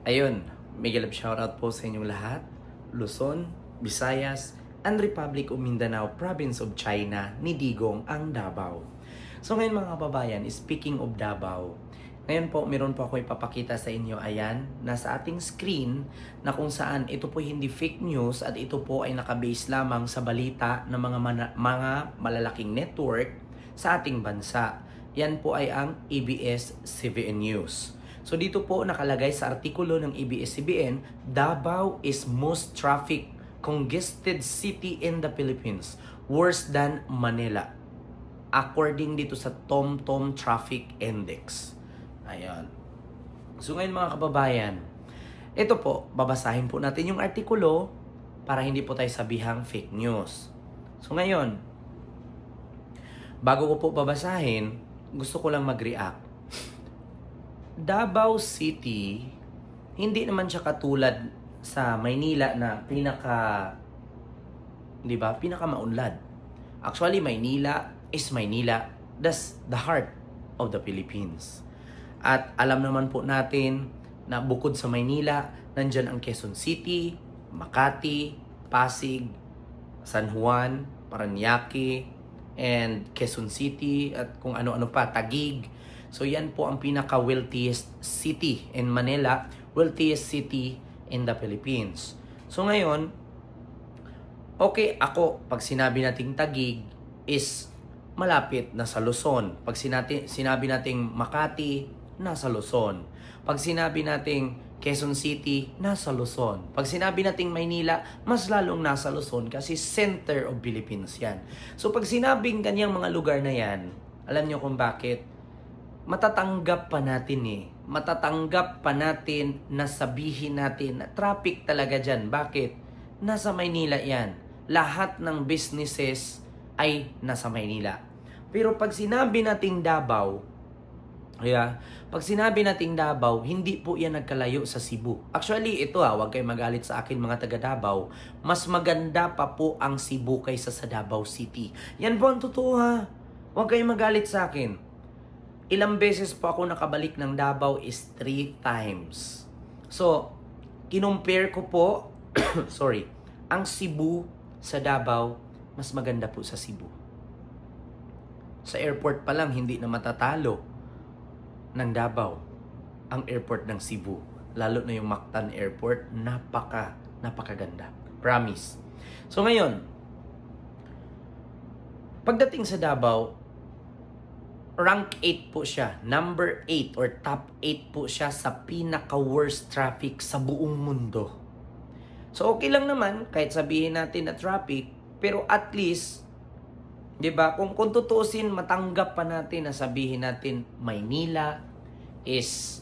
Ayun, mega love shoutout po sa inyong lahat. Luzon, Visayas, and Republic of Mindanao, Province of China, ni Digong ang Davao. So ngayon mga kababayan, speaking of Davao, ngayon po meron po ako ipapakita sa inyo, ayan, nasa ating screen na kung saan ito po hindi fake news at ito po ay nakabase lamang sa balita ng mga malalaking network sa ating bansa. Yan po ay ang ABS-CBN News. So dito po nakalagay sa artikulo ng ABS-CBN, Davao is most traffic congested city in the Philippines, worse than Manila, according dito sa TomTom Traffic Index. Ayan. So ngayon mga kababayan, ito po, babasahin po natin yung artikulo para hindi po tayo sabihang fake news. So ngayon, bago ko po babasahin, gusto ko lang mag-react. Davao City, hindi naman siya katulad sa Maynila na pinaka-maunlad. Actually, Maynila is Maynila. That's the heart of the Philippines. At alam naman po natin na bukod sa Maynila, nandyan ang Quezon City, Makati, Pasig, San Juan, Parañaque, and Quezon City, at kung ano-ano pa, Taguig. So yan po ang pinaka-wealthiest city in Manila, wealthiest city in the Philippines. So ngayon, okay ako, pag sinabi nating Taguig is malapit na sa Luzon. Pag sinabi nating Makati, nasa Luzon. Pag sinabi nating Quezon City, nasa Luzon. Pag sinabi nating Maynila, mas lalong nasa Luzon kasi center of Philippines yan. So pag sinabing kanyang mga lugar na yan, alam nyo kung bakit? Matatanggap pa natin Matatanggap pa natin na sabihin natin na traffic talaga dyan. Bakit? Nasa Maynila yan. Lahat ng businesses ay nasa Maynila. Pero pag sinabi nating Davao, pag sinabi nating Davao, hindi po yan nagkalayo sa Cebu. Actually, ito huwag kayong magalit sa akin mga taga Davao. Mas maganda pa po ang Cebu kaysa sa Davao City. Yan po ang totoo Huwag kayong magalit sa akin. Ilang beses po ako nakabalik ng Davao is 3 times. So, kinumpare ko po, ang Cebu sa Davao, mas maganda po sa Cebu. Sa airport pa lang, hindi na matatalo ng Davao ang airport ng Cebu. Lalo na yung Mactan Airport, napakaganda. Promise. So ngayon, pagdating sa Davao, rank 8 po siya. Number 8 or top 8 po siya sa pinaka-worst traffic sa buong mundo. So okay lang naman kahit sabihin natin na traffic, pero at least, 'di ba? Kung tutuusin, matanggap pa natin na sabihin natin Maynila is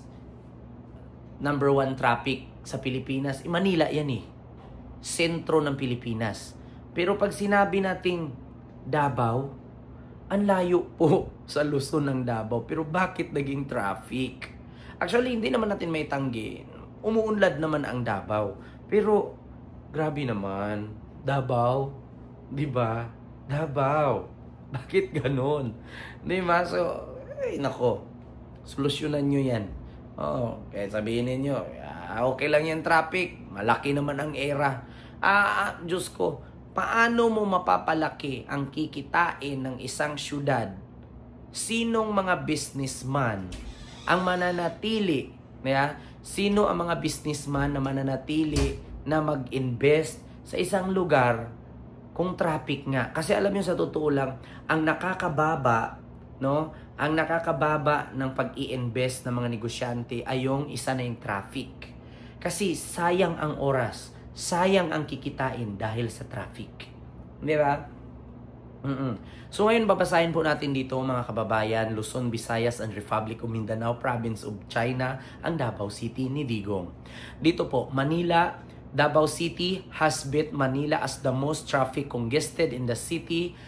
number 1 traffic sa Pilipinas. Manila yan sentro ng Pilipinas. Pero pag sinabi nating Davao, ang layo po sa Luzon ng Davao. Pero bakit naging traffic? Actually, hindi naman natin may tanggi. Umuunlad naman ang Davao. Pero, grabe naman. Davao, di ba? Davao. Bakit ganun? Di ba? So, nako. Solusyonan nyo yan. Kaya sabihin ninyo, okay lang yung traffic. Malaki naman ang era. Diyos ko. Paano mo mapapalaki ang kikitain ng isang syudad? Sinong mga businessman ang mananatili? Sino ang mga businessman na mananatili na mag-invest sa isang lugar kung traffic nga? Kasi alam niyo sa totoo lang, ang nakakababa ng pag-i-invest ng mga negosyante ay yung isa na yung traffic. Kasi sayang ang oras. Sayang ang kikitain dahil sa traffic. Di ba? So ngayon babasahin po natin dito mga kababayan, Luzon, Visayas, and Republic of Mindanao, Province of China, ang Davao City ni Digong. Dito po, Manila, Davao City has beat Manila as the most traffic congested in the city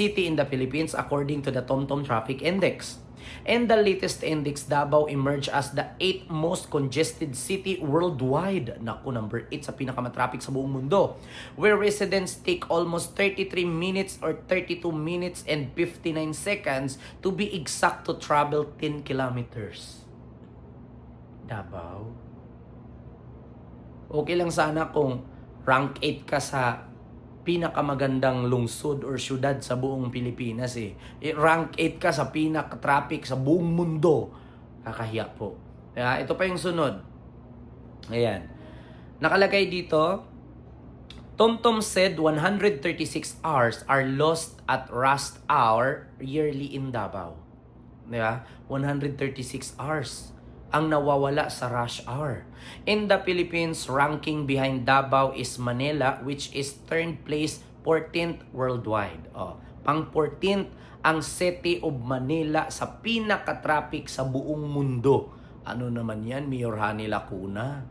in the Philippines according to the TomTom Traffic Index. And the latest index, Davao emerged as the 8th most congested city worldwide. Naku, number 8 sa pinakamatraffic sa buong mundo. Where residents take almost 33 minutes or 32 minutes and 59 seconds to be exact to travel 10 kilometers. Davao? Okay lang sana kung rank 8 ka sa pinakamagandang lungsod or syudad sa buong Pilipinas eh. Rank 8 ka sa pinaka-traffic sa buong mundo. Kakahiya po. Kaya ito pa yung sunod. Ayan. Nakalagay dito, TomTom said 136 hours are lost at rush hour yearly in Davao. Diba? 136 hours ang nawawala sa rush hour. In the Philippines, ranking behind Davao is Manila, which is third place 14th worldwide. Pang 14th ang City of Manila sa pinaka-traffic sa buong mundo. Ano naman yan, Mayor Hani Lacuna?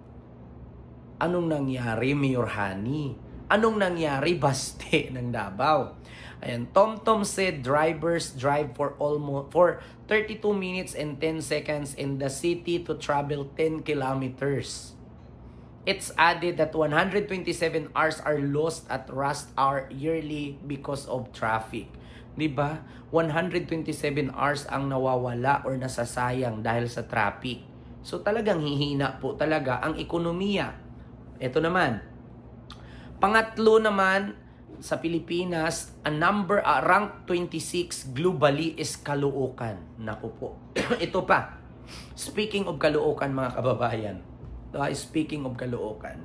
Anong nangyari, Mayor Hani? Anong nangyari, Baste ng Davao? Ayan, TomTom said drivers drive for 32 minutes and 10 seconds in the city to travel 10 kilometers. It's added that 127 hours are lost at rush hour yearly because of traffic. 'Di ba? 127 hours ang nawawala or nasasayang dahil sa traffic. So talagang hihina po talaga ang ekonomiya. Ito naman. Pangatlo naman, sa Pilipinas, rank 26 globally is Caloocan. Naku po. Ito pa. Speaking of Caloocan, mga kababayan. Speaking of Caloocan.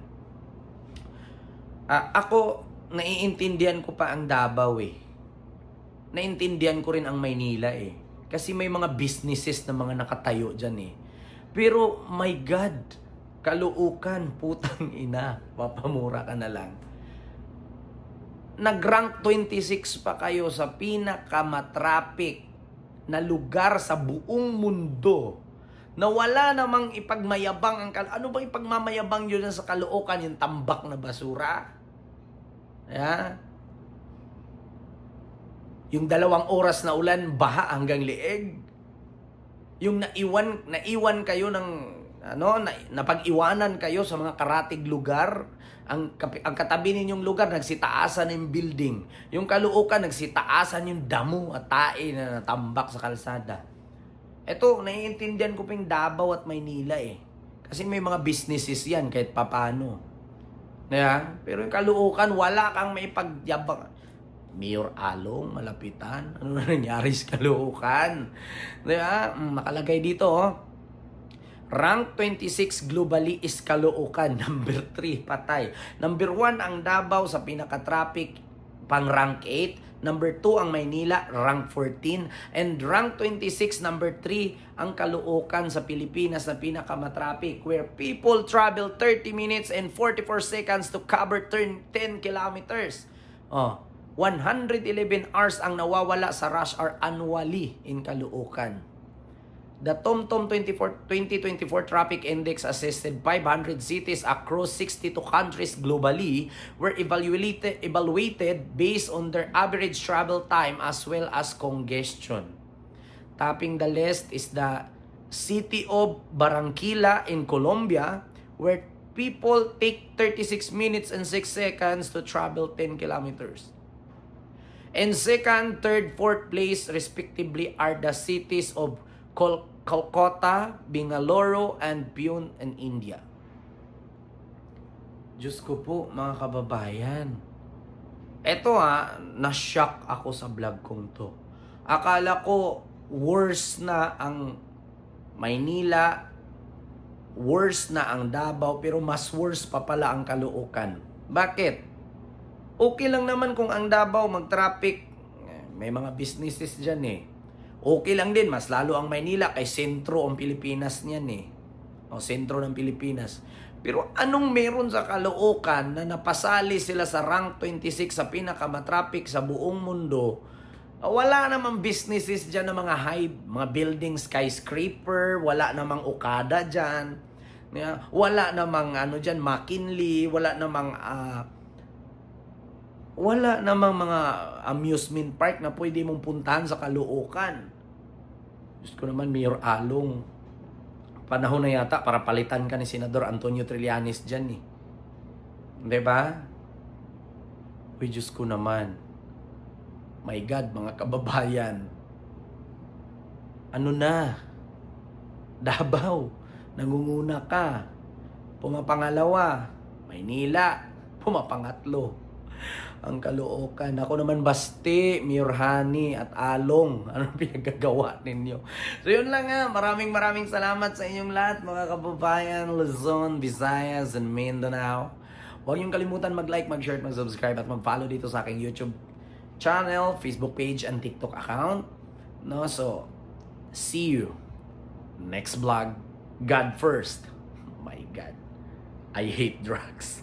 Ako, naiintindihan ko pa ang Davao eh. Naiintindihan ko rin ang Maynila eh. Kasi may mga businesses na mga nakatayo dyan eh. Pero, my God, Caloocan, putang ina. Papamura ka na lang. Nag-rank 26 pa kayo sa pinakamatraffic na lugar sa buong mundo na wala namang ipagmayabang ang ano bang ipagmamayabang yun sa Caloocan, yung tambak na basura? Yeah? Yung 2 oras na ulan, baha hanggang leeg. Yung naiwan kayo ng napag-iwanan kayo sa mga karatig lugar. Ang katabi ninyong lugar, nagsitaasan yung building. Yung Caloocan, nagsitaasan yung damo at tae na natambak sa kalsada. Ito, naiintindihan ko ping Davao at Maynila eh. Kasi may mga businesses yan kahit papano. Pero yung Caloocan, wala kang maipagyabang. Mayor Along, malapitan. Ano na nangyari sa Caloocan? Nakalagay dito Rank 26 globally is Caloocan. Number 3, patay. Number 1 ang Davao sa pinaka-traffic, pang rank 8. Number 2 ang Maynila, rank 14. And rank 26, number 3 ang Caloocan sa Pilipinas na pinaka-matraffic, where people travel 30 minutes and 44 seconds to cover 10 kilometers. 111 hours ang nawawala sa rush hour annually in Caloocan. The TomTom 2024 Traffic Index assessed 500 cities across 62 countries globally were evaluated based on their average travel time as well as congestion. Topping the list is the city of Barranquilla in Colombia, where people take 36 minutes and 6 seconds to travel 10 kilometers. And second, third, fourth place respectively are the cities of Kolkata, Bangalore, and Pune in India. Diyos ko po, mga kababayan. Eto na-shock ako sa vlog kong to. Akala ko worse na ang Maynila, worse na ang Davao, pero mas worse pa pala ang Caloocan. Bakit? Okay lang naman kung ang Davao mag-traffic, may mga businesses dyan eh. Okay lang din, mas lalo ang Maynila kay sentro ang Pilipinas niyan eh. Sentro ng Pilipinas. Pero anong meron sa Caloocan na napasali sila sa rank 26 sa pinakamatraffic sa buong mundo? Wala namang businesses dyan na mga mga building skyscraper, wala namang Okada dyan. Wala namang dyan, McKinley, wala namang mga amusement park na pwede mong puntahan sa Caloocan. Diyos ko naman, Mayor Along. Panahon na yata para palitan ka ni Senador Antonio Trillanes dyan eh. Diba? Uy, Diyos ko naman. My God, mga kababayan. Ano na? Davao, nangunguna ka. Pumapangalawa. Maynila, pumapangatlo ang Caloocan. Ako naman Basti, Miorhani at Along. Anong pinagagawa ninyo? So yun lang nga. Maraming salamat sa inyong lahat mga kababayan, Luzon, Visayas, and Mindanao. Huwag niyong kalimutan mag-like, mag-share, mag-subscribe at mag-follow dito sa aking YouTube channel, Facebook page, and TikTok account. No, so see you next vlog. God first. My God. I hate drugs.